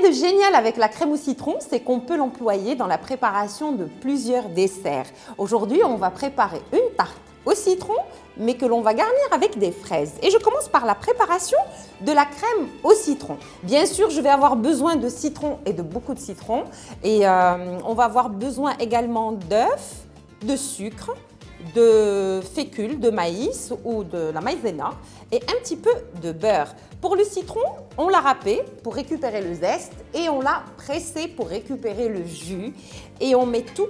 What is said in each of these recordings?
de génial avec la crème au citron, c'est qu'on peut l'employer dans la préparation de plusieurs desserts. Aujourd'hui, on va préparer une tarte au citron, mais que l'on va garnir avec des fraises. Et je commence par la préparation de la crème au citron. Bien sûr, je vais avoir besoin de citron et de beaucoup de citron. Et on va avoir besoin également d'œufs, de sucre, de fécule, de maïs ou de la maïzena et un petit peu de beurre. Pour le citron, on l'a râpé pour récupérer le zeste et on l'a pressé pour récupérer le jus. Et on met tout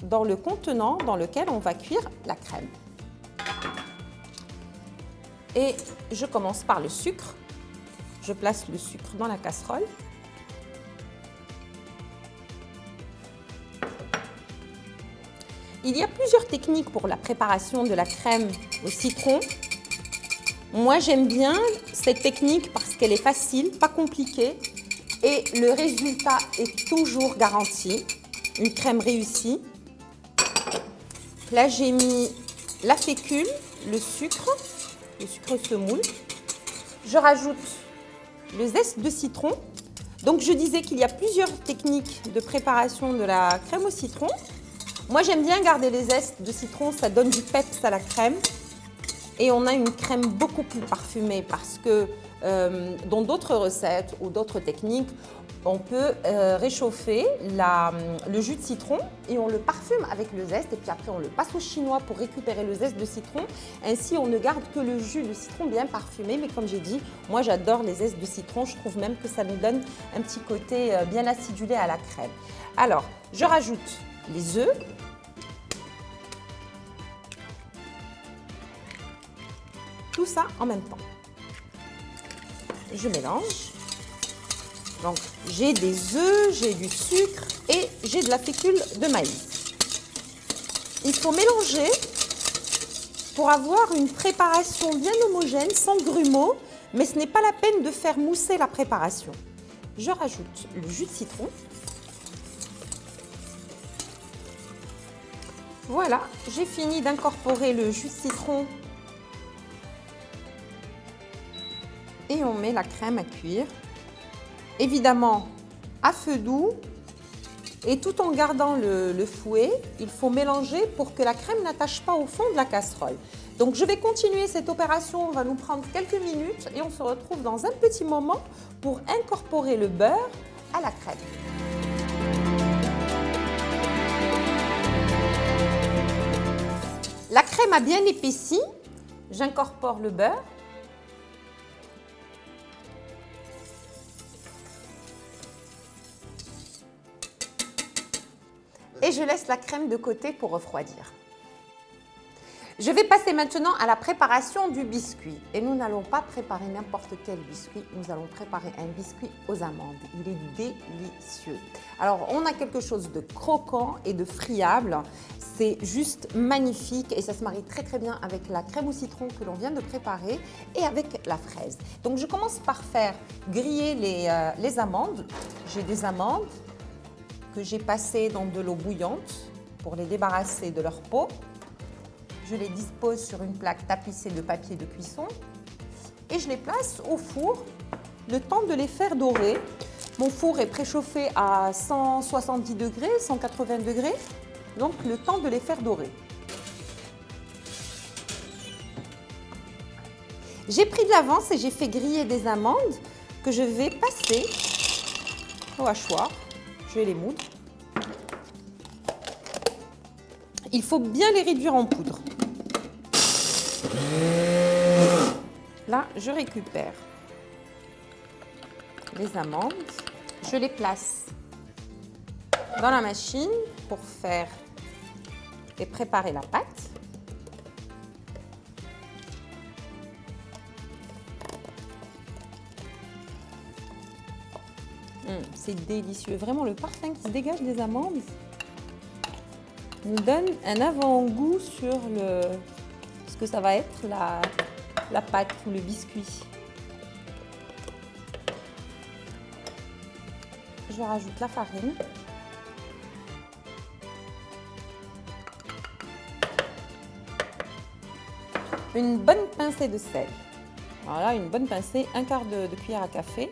dans le contenant dans lequel on va cuire la crème. Et je commence par le sucre. Je place le sucre dans la casserole. Il y a plusieurs techniques pour la préparation de la crème au citron. Moi, j'aime bien cette technique parce qu'elle est facile, pas compliquée et le résultat est toujours garanti. Une crème réussie. Là, j'ai mis la fécule, le sucre semoule. Je rajoute le zeste de citron. Donc, je disais qu'il y a plusieurs techniques de préparation de la crème au citron. Moi, j'aime bien garder les zestes de citron, ça donne du peps à la crème. Et on a une crème beaucoup plus parfumée parce que dans d'autres recettes ou d'autres techniques, on peut réchauffer le jus de citron et on le parfume avec le zeste. Et puis après, on le passe au chinois pour récupérer le zeste de citron. Ainsi, on ne garde que le jus de citron bien parfumé. Mais comme j'ai dit, moi, j'adore les zestes de citron. Je trouve même que ça nous donne un petit côté bien acidulé à la crème. Alors, je rajoute les œufs. Tout ça en même temps. Je mélange. Donc, j'ai des œufs, j'ai du sucre et j'ai de la fécule de maïs. Il faut mélanger pour avoir une préparation bien homogène, sans grumeaux, mais ce n'est pas la peine de faire mousser la préparation. Je rajoute le jus de citron. Voilà, j'ai fini d'incorporer le jus de citron. Et on met la crème à cuire, évidemment à feu doux et tout en gardant le fouet, il faut mélanger pour que la crème n'attache pas au fond de la casserole. Donc je vais continuer cette opération, on va nous prendre quelques minutes et on se retrouve dans un petit moment pour incorporer le beurre à la crème. La crème a bien épaissi, j'incorpore le beurre. Et je laisse la crème de côté pour refroidir. Je vais passer maintenant à la préparation du biscuit. Et nous n'allons pas préparer n'importe quel biscuit, nous allons préparer un biscuit aux amandes. Il est délicieux. Alors, on a quelque chose de croquant et de friable. C'est juste magnifique et ça se marie très très bien avec la crème au citron que l'on vient de préparer et avec la fraise. Donc, je commence par faire griller les amandes. J'ai des amandes que j'ai passées dans de l'eau bouillante pour les débarrasser de leur peau. Je les dispose sur une plaque tapissée de papier de cuisson et je les place au four le temps de les faire dorer. Mon four est préchauffé à 170 degrés, 180 degrés, donc le temps de les faire dorer. J'ai pris de l'avance et j'ai fait griller des amandes que je vais passer au hachoir. Je vais les moudre. Il faut bien les réduire en poudre. Là, je récupère les amandes. Je les place dans la machine pour faire et préparer la pâte. C'est délicieux. Vraiment, le parfum qui se dégage des amandes nous donne un avant-goût sur ce que ça va être la pâte ou le biscuit. Je rajoute la farine. Une bonne pincée de sel. Voilà, une bonne pincée, un quart de cuillère à café.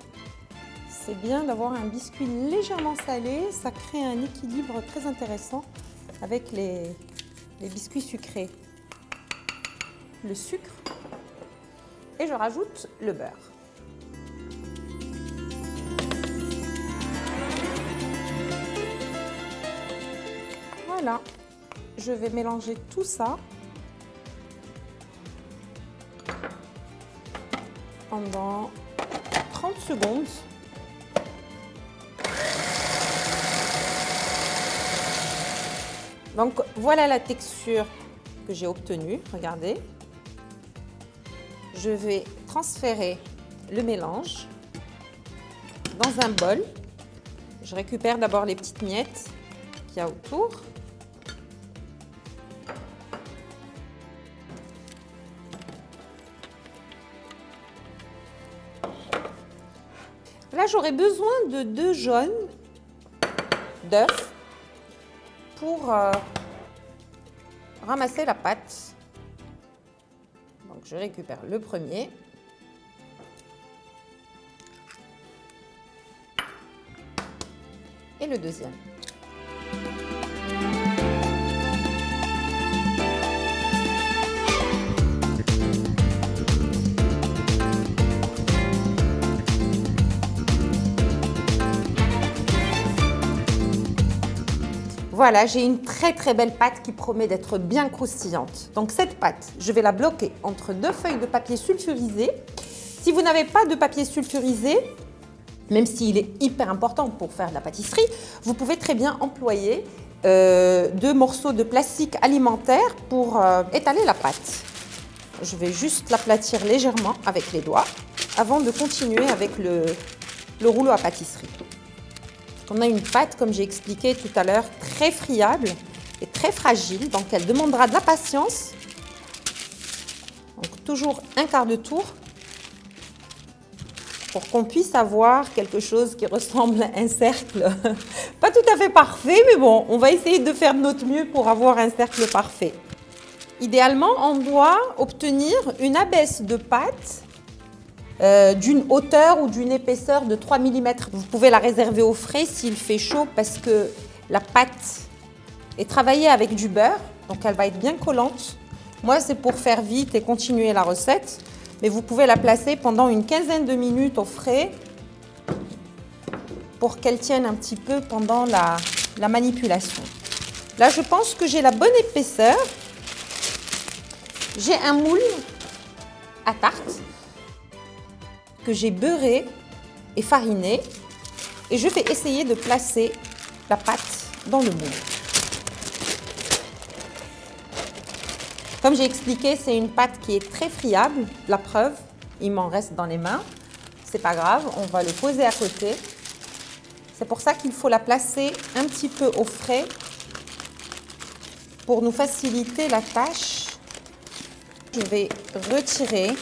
c'est bien d'avoir un biscuit légèrement salé. Ça crée un équilibre très intéressant avec les biscuits sucrés. Le sucre et je rajoute le beurre. Voilà, je vais mélanger tout ça pendant 30 secondes. Donc voilà la texture que j'ai obtenue, regardez. Je vais transférer le mélange dans un bol. Je récupère d'abord les petites miettes qu'il y a autour. Là, j'aurai besoin de 2 jaunes d'œufs pour ramasser la pâte. Donc, je récupère le premier. Et le deuxième. Voilà, j'ai une très belle pâte qui promet d'être bien croustillante. Donc cette pâte, je vais la bloquer entre 2 feuilles de papier sulfurisé. Si vous n'avez pas de papier sulfurisé, même s'il est hyper important pour faire de la pâtisserie, vous pouvez très bien employer 2 morceaux de plastique alimentaire pour étaler la pâte. Je vais juste l'aplatir légèrement avec les doigts avant de continuer avec le rouleau à pâtisserie. On a une pâte, comme j'ai expliqué tout à l'heure, très friable et très fragile, donc elle demandera de la patience. Donc toujours un quart de tour pour qu'on puisse avoir quelque chose qui ressemble à un cercle. Pas tout à fait parfait, mais bon, on va essayer de faire de notre mieux pour avoir un cercle parfait. Idéalement, on doit obtenir une abaisse de pâte d'une hauteur ou d'une épaisseur de 3 mm. Vous pouvez la réserver au frais s'il fait chaud parce que la pâte est travaillée avec du beurre, donc elle va être bien collante. Moi, c'est pour faire vite et continuer la recette, mais vous pouvez la placer pendant une quinzaine de minutes au frais pour qu'elle tienne un petit peu pendant la manipulation. Là, je pense que j'ai la bonne épaisseur. J'ai un moule à tarte que j'ai beurré et fariné et je vais essayer de placer la pâte dans le moule. Comme j'ai expliqué, c'est une pâte qui est très friable. La preuve, il m'en reste dans les mains. C'est pas grave, on va le poser à côté. C'est pour ça qu'il faut la placer un petit peu au frais pour nous faciliter la tâche. Je vais retirer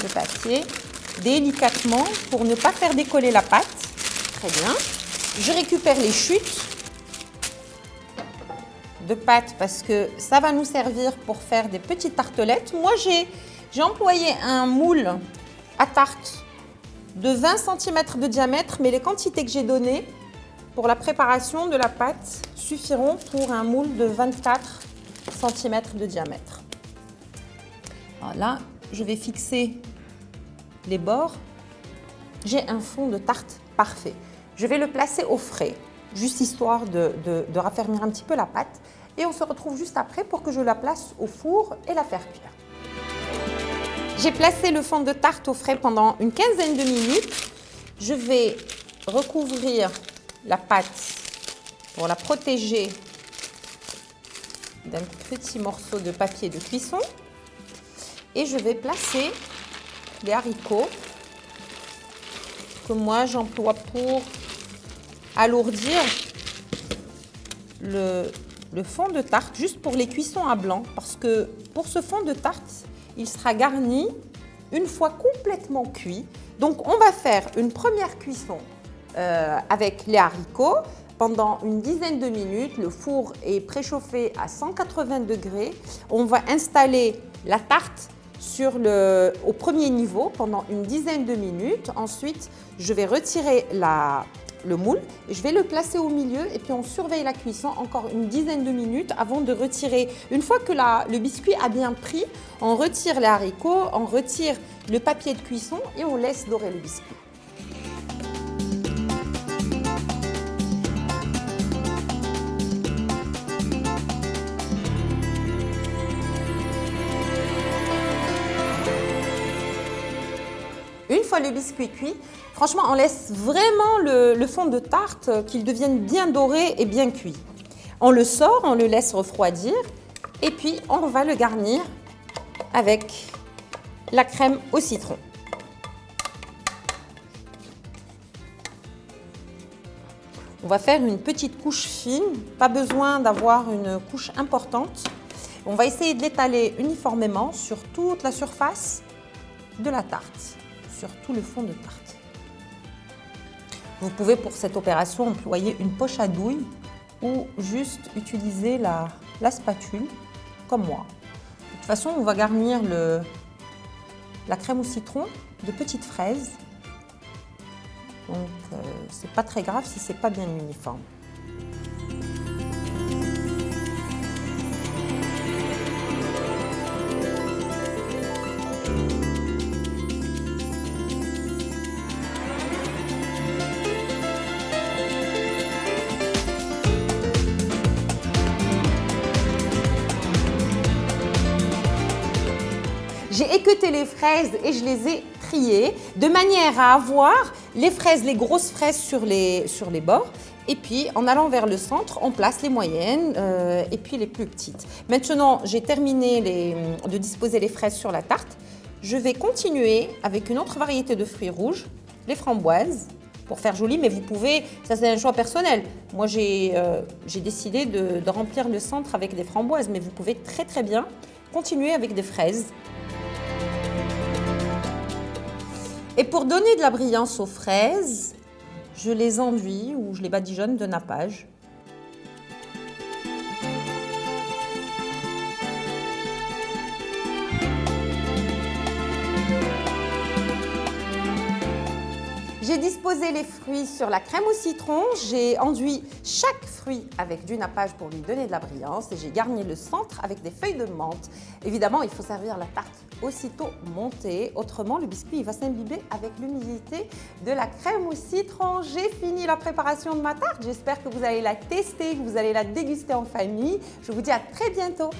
le papier délicatement pour ne pas faire décoller la pâte. Très bien. Je récupère les chutes de pâte parce que ça va nous servir pour faire des petites tartelettes. Moi, j'ai employé un moule à tarte de 20 cm de diamètre, mais les quantités que j'ai données pour la préparation de la pâte suffiront pour un moule de 24 cm de diamètre. Voilà, je vais fixer les bords. J'ai un fond de tarte parfait. Je vais le placer au frais, juste histoire de raffermir un petit peu la pâte. Et on se retrouve juste après pour que je la place au four et la faire cuire. J'ai placé le fond de tarte au frais pendant une quinzaine de minutes. Je vais recouvrir la pâte pour la protéger d'un petit morceau de papier de cuisson. Et je vais placer les haricots que moi j'emploie pour alourdir le fond de tarte, juste pour les cuissons à blanc, parce que pour ce fond de tarte, il sera garni une fois complètement cuit. Donc on va faire une première cuisson avec les haricots pendant une dizaine de minutes. Le four est préchauffé à 180 degrés. On va installer la tarte au premier niveau pendant une dizaine de minutes. Ensuite, je vais retirer le moule et je vais le placer au milieu et puis on surveille la cuisson encore une dizaine de minutes avant de retirer. Une fois que le biscuit a bien pris, on retire les haricots, on retire le papier de cuisson et on laisse dorer le biscuit. Une fois le biscuit cuit, franchement, on laisse vraiment le fond de tarte qu'il devienne bien doré et bien cuit. On le sort, on le laisse refroidir et puis on va le garnir avec la crème au citron. On va faire une petite couche fine, pas besoin d'avoir une couche importante. On va essayer de l'étaler uniformément sur toute la surface de la tarte, sur tout le fond de tarte. Vous pouvez pour cette opération employer une poche à douille ou juste utiliser la spatule, comme moi. De toute façon, on va garnir la crème au citron de petites fraises. Donc, c'est pas très grave si c'est pas bien uniforme. J'ai équeuté les fraises et je les ai triées de manière à avoir les grosses fraises sur les bords. Et puis, en allant vers le centre, on place les moyennes et puis les plus petites. Maintenant, j'ai terminé de disposer les fraises sur la tarte. Je vais continuer avec une autre variété de fruits rouges, les framboises, pour faire joli, mais vous pouvez, ça c'est un choix personnel. Moi, j'ai décidé de remplir le centre avec des framboises, mais vous pouvez très très bien continuer avec des fraises. Et pour donner de la brillance aux fraises, je les enduis ou je les badigeonne de nappage. J'ai disposé les fruits sur la crème au citron, j'ai enduit chaque fruit avec du nappage pour lui donner de la brillance et j'ai garni le centre avec des feuilles de menthe. Évidemment, il faut servir la tarte aussitôt montée, autrement le biscuit va s'imbiber avec l'humidité de la crème au citron. J'ai fini la préparation de ma tarte, j'espère que vous allez la tester, que vous allez la déguster en famille. Je vous dis à très bientôt.